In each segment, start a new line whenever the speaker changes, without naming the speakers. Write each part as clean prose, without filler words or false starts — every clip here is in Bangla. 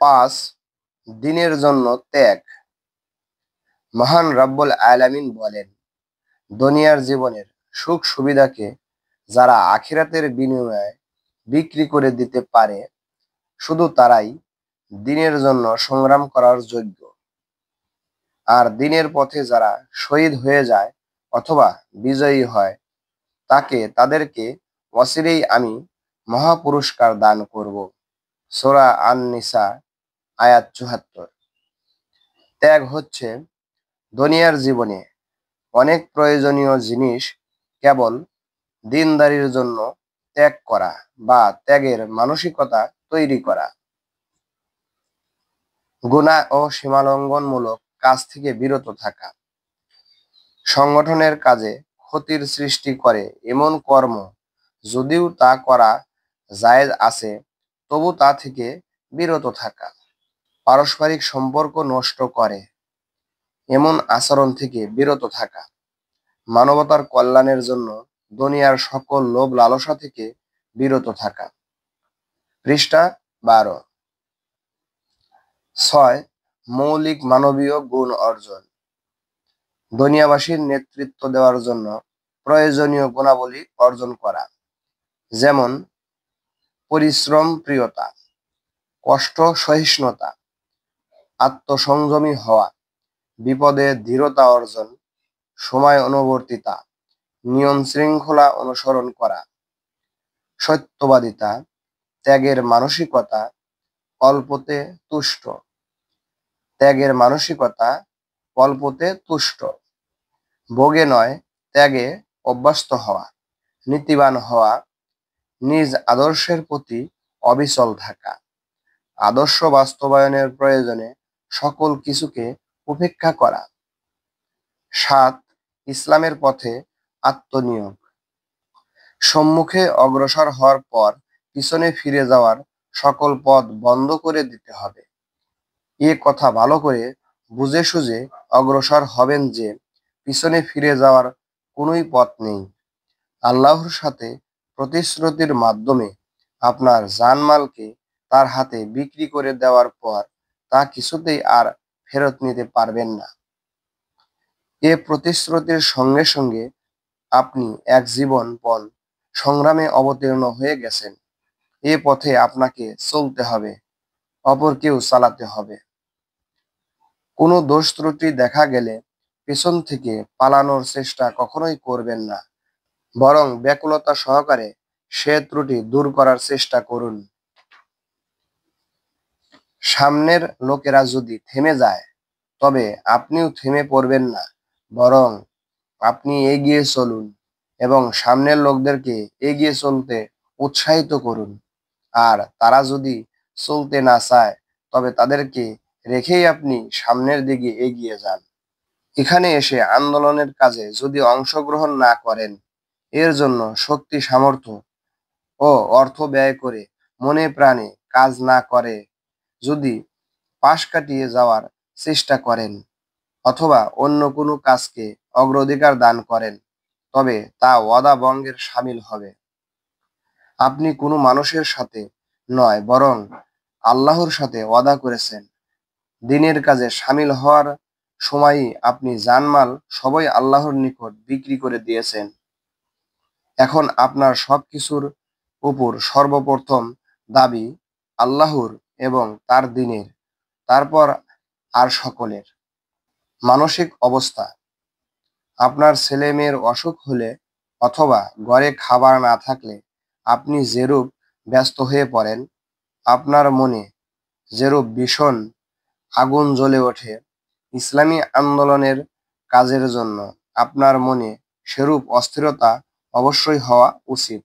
৫ দিনের জন্য ত্যাগ। মহান রব্বুল আলামিন বলেন, দুনিয়ার জীবনের সুখ সুবিধাকে যারা আখিরাতের বিনিময়ে বিক্রি করে দিতে পারে শুধু তারাই দ্বীনের জন্য সংগ্রাম করার যোগ্য। আর দ্বীনের পথে যারা শহীদ হয়ে যায় অথবা বিজয়ী হয় তাদেরকে অচিরেই আমি মহাপুরস্কার দান করব। সূরা আন-নিসা আয়াত ৭৪। ত্যাগ হচ্ছে দুনিয়ার জীবনে অনেক প্রয়োজনীয় জিনিস কেবল দীনদারির জন্য ত্যাগ করা বা ত্যাগের মানসিকতা তৈরি করা। গুনাহ ও সীমালঙ্ঘনমূলক কাজ থেকে বিরত থাকা। সংগঠনের কাজে ক্ষতির সৃষ্টি করে এমন কর্ম যদিও তা করা জায়েজ আছে তবু তা থেকে বিরত থাকা। পারস্পরিক সম্পর্ক নষ্ট করে এমন আচরণ থেকে বিরত থাকা। মানবতার কল্যাণের জন্য দুনিয়ার সকল লোভ লালসা থেকে বিরত থাকা। পৃষ্ঠা ১২। ৬ মৌলিক মানবীয় গুণ অর্জন। দুনিয়াবাসীর নেতৃত্ব দেওয়ার জন্য প্রয়োজনীয় গুণাবলী অর্জন করা, যেমন পরিশ্রম প্রিয়তা, কষ্ট সহিষ্ণুতা, আত্মসংযমী হওয়া, বিপদে ধীরতা অর্জন, সময় অনুবর্তিতা, নিয়ম শৃঙ্খলা অনুসরণ করা, সত্যবাদিতা, ত্যাগের মানসিকতা, অল্পতে তুষ্ট। ত্যাগের মানসিকতা, অল্পতে তুষ্ট। ভোগে নয় ত্যাগে অভ্যস্ত হওয়া, নীতিবান হওয়া, নিজ আদর্শের প্রতি অবিচল থাকা, আদর্শ বাস্তবায়নের প্রয়োজনে সকল কিছুকে উপেক্ষা করা। ৭ ইসলামের পথে আত্মনিয়োগ। সম্মুখে অগ্রসর হওয়ার পর পিছনে ফিরে যাওয়ার সকল পথ বন্ধ করে দিতে হবে। এ কথা ভালো করে বুঝে সুঝে অগ্রসর হবেন যে পিছনে ফিরে যাওয়ার কোনোই পথ নেই। আল্লাহর সাথে প্রতিশ্রুতির মাধ্যমে আপনার জানমালকে তার হাতে বিক্রি করে দেওয়ার পর তা কিছুতেই আর ফেরত নিতে পারবেন না। এ প্রতিশ্রুতির সঙ্গে সঙ্গে আপনি এক জীবনপণ সংগ্রামে অবতীর্ণ হয়ে গেছেন। এ পথে আপনাকে চলতে হবে, অপরকেও চালাতে হবে। কোনো দোষ ত্রুটি দেখা গেলে পেছন থেকে পালানোর চেষ্টা কখনোই করবেন না, বরং ব্যাকুলতা সহকারে সে ত্রুটি দূর করার চেষ্টা করুন। সামনের লোকেরা যদি থেমে যায় তবে আপনিও থেমে পড়বেন না, বরং আপনি এগিয়ে চলুন এবং সামনের লোকদেরকে এগিয়ে চলতে উৎসাহিত করুন। আর তারা যদি চলতে না চায় তবে তাদেরকে রেখেই আপনি সামনের দিকে এগিয়ে যান। এখানে এসে আন্দোলনের কাজে যদি অংশগ্রহণ না করেন, এর জন্য শক্তি সামর্থ্য ও অর্থ ব্যয় করে মনে প্রাণে কাজ না করে যদি পাশ কাটিয়ে যাওয়ার চেষ্টা করেন অথবা অন্য কোনো কাজকে অগ্রাধিকার দান করেন তবে তা ওয়াদা ভঙ্গের শামিল হবে। আপনি কোনো মানুষের সাথে নয় বরং আল্লাহর সাথে ওয়াদা করেছেন। দ্বীনের কাজে শামিল হওয়ার সময়ই আপনি জানমাল সবই আল্লাহর নিকট বিক্রি করে দিয়েছেন। এখন আপনার সবকিছুর উপর সর্বপ্রথম দাবি আল্লাহর এবং তার দ্বীনের, তারপর আর সকলের। মানসিক অবস্থা। আপনার ছেলে মেয়ের অসুখ হলে অথবা ঘরে খাবার না থাকলে আপনি যেরূপ ব্যস্ত হয়ে পড়েন, আপনার মনে যেরূপ ভীষণ আগুন জ্বলে ওঠে, ইসলামী আন্দোলনের কাজের জন্য আপনার মনে সেরূপ অস্থিরতা অবশ্যই হওয়া উচিত।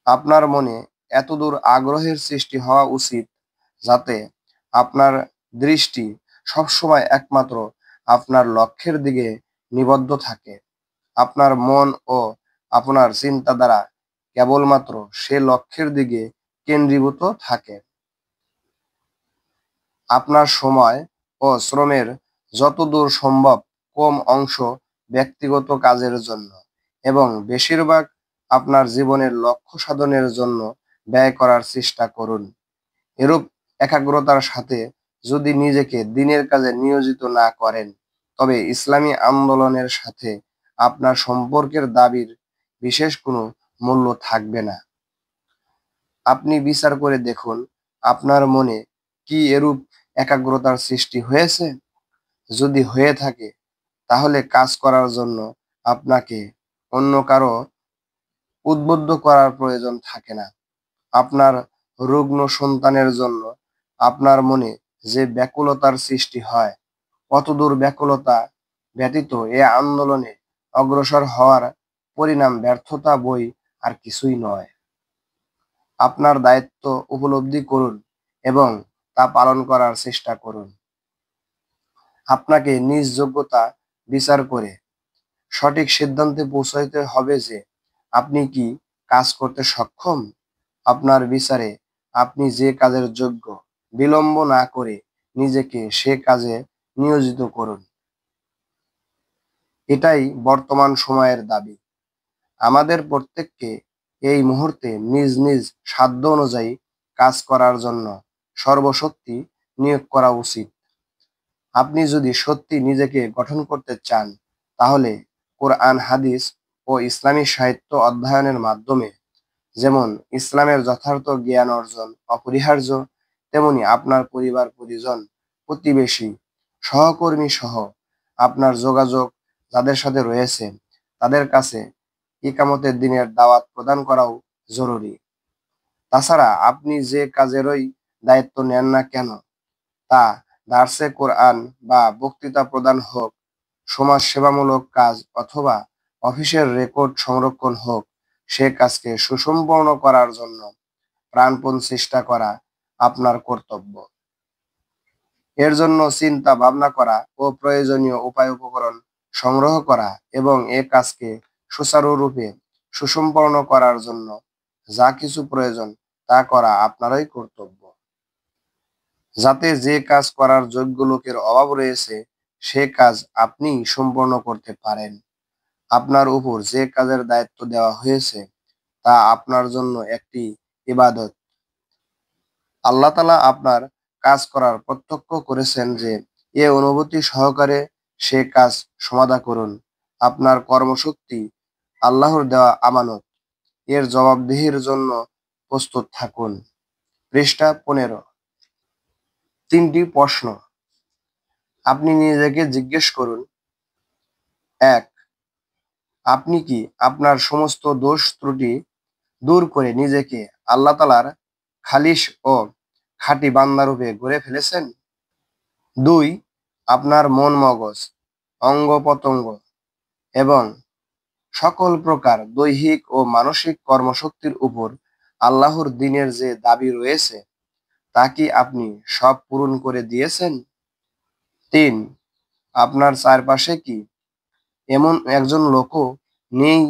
আপনার মনে এতদূর আগ্রহের সৃষ্টি হওয়া উচিত যাতে আপনার দৃষ্টি সবসময় একমাত্র আপনার লক্ষ্যের দিকে নিবদ্ধ থাকে। আপনার মন ও আপনার চিন্তাধারা কেবলমাত্র সে লক্ষ্যের দিকে কেন্দ্রীভূত থাকে। আপনার সময় ও শ্রমের যতদূর সম্ভব কম অংশ ব্যক্তিগত কাজের জন্য এবং বেশিরভাগ আপনার জীবনের লক্ষ্য সাধনের জন্য ব্যয় করার চেষ্টা করুন। এরূপ একাগ্রতার সাথে যদি নিজেকে দ্বীনের কাজে নিয়োজিত না করেন, তবে ইসলামী আন্দোলনের সাথে আপনার সম্পর্কের দাবির বিশেষ কোনো মূল্য থাকবে না। আপনি বিচার করে দেখুন, আপনার মনে কি এরূপ একাগ্রতার সৃষ্টি হয়েছে? যদি হয়ে থাকে, তাহলে কাজ করার জন্য আপনাকে অন্য কারো উদ্বুদ্ধ করার প্রয়োজন থাকে না। আপনার রুগ্ন সন্তানের জন্য আপনার মনে যে ব্যাকুলতার সৃষ্টি হয়, অতদূর ব্যাকুলতা ব্যতীত এ আন্দোলনে অগ্রসর হওয়ার পরিণাম ব্যর্থতা বই আর কিছুই নয়। আপনার দায়িত্ব উপলব্ধি করুন এবং তা পালন করার চেষ্টা করুন। আপনাকে নিজ যোগ্যতা বিচার করে সঠিক সিদ্ধান্তে পৌঁছাইতে হবে যে আপনি কি কাজ করতে সক্ষম। আপনার বিচারে আপনি যে কাজের যোগ্য, বিলম্ব না করে নিজেকে সে কাজে নিয়োজিত করুন। এটাই বর্তমান সময়ের দাবি। আমাদের প্রত্যেককে এই মুহূর্তে নিজ নিজ সাধ্য অনুযায়ী কাজ করার জন্য সর্বশক্তি নিয়োগ করা উচিত। আপনি যদি সত্যি নিজেকে গঠন করতে চান, তাহলে কোরআন, হাদিস ও ইসলামী সাহিত্য অধ্যয়নের মাধ্যমে যেমন ইসলামের যথার্থ জ্ঞান অর্জন অপরিহার্য, তেমনি আপনার পরিবার পরিজন, প্রতিবেশী, সহকর্মী সহ আপনার যোগাযোগ যাদের সাথে রয়েছে, তাদের কাছে ইকামতের দিনের দাওয়াত প্রদান করাও জরুরি। তাছাড়া আপনি যে কাজেরই দায়িত্ব নেন না কেন, তা দার্সে কোরআন বা বক্তৃতা প্রদান হোক, সমাজ সেবামূলক কাজ অথবা অফিসের রেকর্ড সংরক্ষণ হোক, সে কাজকে সুসম্পন্ন করার জন্য প্রাণপণ চেষ্টা করা আপনার কর্তব্য। এর জন্য চিন্তা ভাবনা করা ও প্রয়োজনীয় উপায় উপকরণ সংগ্রহ করা এবং এ কাজকে সুচারুরূপে সুসম্পন্ন করার জন্য যা কিছু প্রয়োজন তা করা আপনারই কর্তব্য। যাতে যে কাজ করার যোগ্য লোকের অভাব রয়েছে, সে কাজ আপনিই সম্পন্ন করতে পারেন। আপনার উপর যে কাজের দায়িত্ব দেওয়া হয়েছে, তা আপনার জন্য একটি ইবাদত। আল্লাহ তাআলা আপনার কাজ করার প্রত্যক্ষ করেছেন যে এ অনুভূতি সহকারে সে কাজ সমাধা করুন। আপনার কর্মশক্তি আল্লাহর দেওয়া আমানত, এর জবাবদিহির জন্য প্রস্তুত থাকুন। পৃষ্ঠা 15। 3টি প্রশ্ন আপনি নিজেকে জিজ্ঞেস করুন। 1. আপনি কি আপনার সমস্ত দোষ ত্রুটি দূর করে নিজেকে আল্লাহ তাআলার খালিস ও খাঁটি বান্দারূপে গড়ে ফেলেছেন? 2. আপনার মন মগজ, অঙ্গ প্রত্যঙ্গ এবং সকল প্রকার দৈহিক ও মানসিক কর্মশক্তির উপর আল্লাহর দ্বীনের যে দাবি রয়েছে, তা কি আপনি সব পূরণ করে দিয়েছেন? 3. আপনার চারপাশে কি এমন একজন লোকও নেই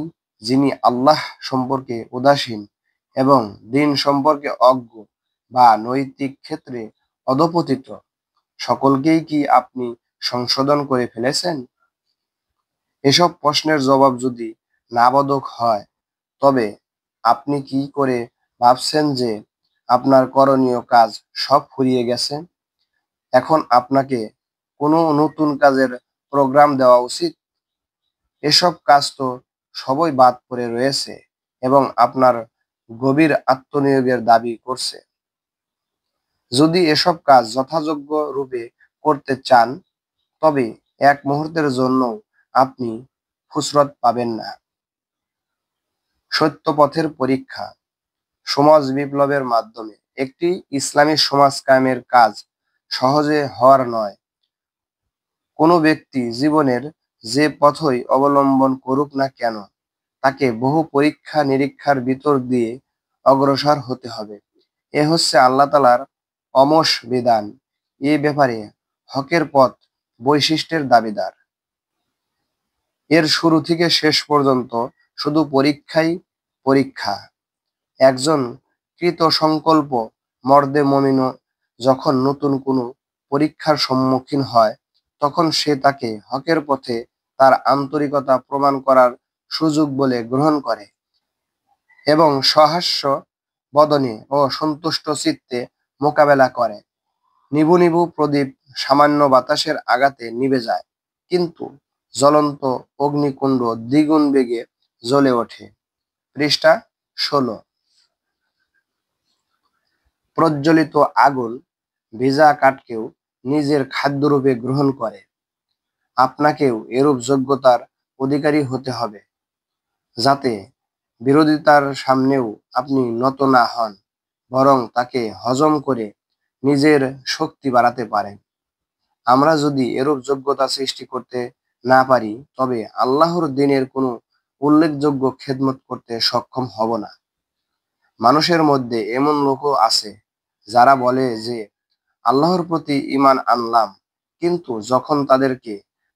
যিনি আল্লাহ সম্পর্কে উদাসীন এবং দ্বীন সম্পর্কে অজ্ঞ বা নৈতিক ক্ষেত্রে অধঃপতিত? সকলকেই কি আপনি সংশোধন করে ফেলেছেন? এসব প্রশ্নের জবাব যদি না-বোধক হয়, তবে আপনি কি করে ভাবছেন যে আপনার করণীয় কাজ সব ফুরিয়ে গেছে? এখন আপনাকে কোনো নতুন কাজের প্রোগ্রাম দেওয়া উচিত? এসব কাজ তো সবই বাদ পড়ে রয়েছে এবং আপনার গভীর আত্মনিয়োগের দাবি করছে। যদি এসব কাজ যথাযোগ্য রূপে করতে চান, তবে এক মুহূর্তের জন্যও আপনি ফুসরত পাবেন না। সত্যপথের পরীক্ষা। সমাজ বিপ্লবের মাধ্যমে একটি ইসলামী সমাজ কায়েমের কাজ সহজে হওয়ার নয়। কোনো ব্যক্তি জীবনের যে পথই অবলম্বন করুক না কেন, তাকে বহু পরীক্ষা নিরীক্ষার ভিতর দিয়ে অগ্রসর হতে হবে। এ হচ্ছে আল্লাহ তাআলার অমোঘ বিধান। এ ব্যাপারে হকের পথ বৈশিষ্ট্যের দাবিদার। এর শুরু থেকে শেষ পর্যন্ত শুধু পরীক্ষাই পরীক্ষা। একজন কৃতসংকল্প মর্দে মুমিনও যখন নতুন কোনো পরীক্ষার সম্মুখীন হয়, তখন সে তাকে হকের পথে তার আন্তরিকতা প্রমাণ করার সুযোগ বলে গ্রহণ করে এবং সহাস্য বদনে ও সন্তুষ্ট চিত্তে মোকাবেলা করে। নিভু নিভু প্রদীপ সামান্য বাতাসের আঘাতে নিভে যায়, কিন্তু জ্বলন্ত অগ্নিকুণ্ড দ্বিগুণ বেগে জ্বলে ওঠে। পৃষ্ঠা 16। প্রজ্বলিত আগুন ভিজা কাঠকেও নিজের খাদ্যরূপে গ্রহণ করে। আপনাকেও এরূপ যোগ্যতার অধিকারী হতে হবে, যাতে বিরোধিতার সামনেও আপনি নত না হন, বরং তাকে হজম করে নিজের শক্তি বাড়াতে পারেন। আমরা যদি এরূপ যোগ্যতা সৃষ্টি করতে না পারি, তবে আল্লাহর দ্বীনের কোনো উল্লেখযোগ্য খেদমত করতে সক্ষম হব না। মানুষের মধ্যে এমন লোকও আছে যারা বলে যে আল্লাহর প্রতি ঈমান আনলাম, কিন্তু যখন তাদেরকে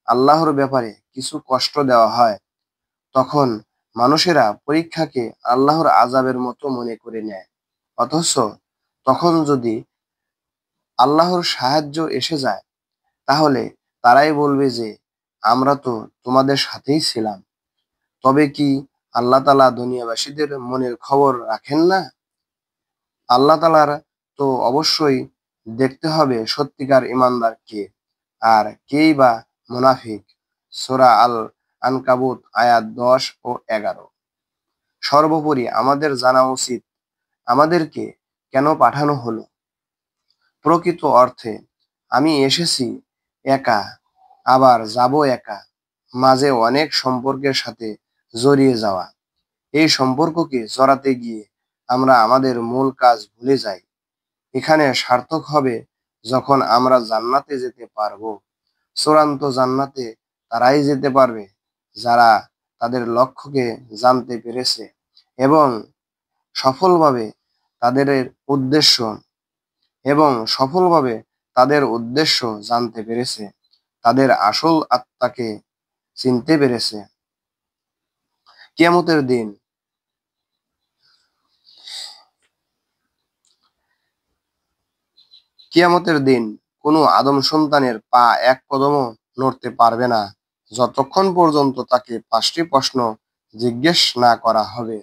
আল্লাহর ব্যাপারে কিছু কষ্ট দেওয়া হয়, তখন মানুষেরা পরীক্ষাকে আল্লাহর আযাবের মতো মনে করে নেয়। অথচ তখন যদি আল্লাহর সাহায্য এসে যায়, তাহলে তারাই বলবে যে আমরা তো তোমাদের সাথেই ছিলাম। তবে কি আল্লাহ তাআলা দুনিয়াবাসীদের মনের খবর রাখেন না? আল্লাহ তাআলার তো অবশ্যই দেখতে হবে সত্যিকার ঈমানদার কে, আর কেই বা মুনাফিক। সূরা আল আনকাবুত আয়াত 10 ও 11। সর্বোপরি আমাদের জানা উচিত আমাদেরকে কেন পাঠানো হলো। প্রকৃত অর্থে আমি এসেছি একা, আবার যাব একা, মাঝে অনেক সম্পর্কের সাথে জড়িয়ে যাওয়া। এই সম্পর্ককে জড়াতে গিয়ে আমরা আমাদের মূল কাজ ভুলে যাই। এখানে সার্থক হবে যখন আমরা জান্নাতে যেতে পারবো। চূড়ান্ত জান্নাতে তারাই যেতে পারবে যারা তাদের লক্ষ্যকে জানতে পেরেছে এবং সফলভাবে তাদের উদ্দেশ্য সফলভাবে তাদের উদ্দেশ্য জানতে পেরেছে, তাদের আসল আত্মাকে চিনতে পেরেছে। কিয়ামতের দিন কিয়ামতের দিন কোনো আদম সন্তানের পা এক কদমও নড়তে পারবে না, যতক্ষণ পর্যন্ত তাকে 5টি প্রশ্ন জিজ্ঞেস না করা হবে।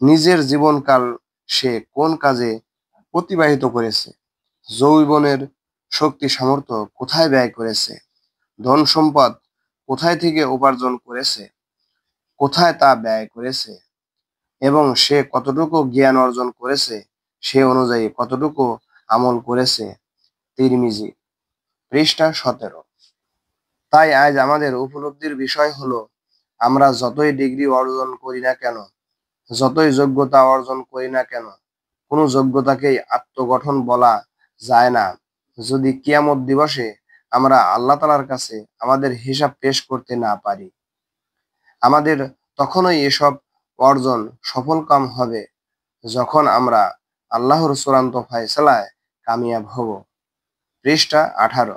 নিজের জীবনকাল সে কোন কাজে অতিবাহিত করেছে? যৌবনের শক্তি সামর্থ্য কোথায় ব্যয় করেছে? ধন সম্পদ কোথায় থেকে উপার্জন করেছে? কোথায় তা ব্যয় করেছে? এবং সে কতটুকু জ্ঞান অর্জন করেছে, সে অনুযায়ী কতটুকু আমল করেছে। তিরমিজি, পৃষ্ঠা 17। তাই আজ আমাদের উপলব্ধির বিষয় হলো, আমরা যতই ডিগ্রি অর্জন করি না কেন, যতই যোগ্যতা অর্জন করি না কেন, কোনো যোগ্যতাকেই আত্মগঠন বলা যায় না যদি কিয়ামত দিবসে আমরা আল্লাহ তাআলার কাছে আমাদের হিসাব পেশ করতে না পারি। আমাদের তখনই এসব অর্জন সফলকাম হবে, যখন আমরা আল্লাহর চূড়ান্ত ফয়সালায় কামিয়াব হব। পৃষ্ঠা 18।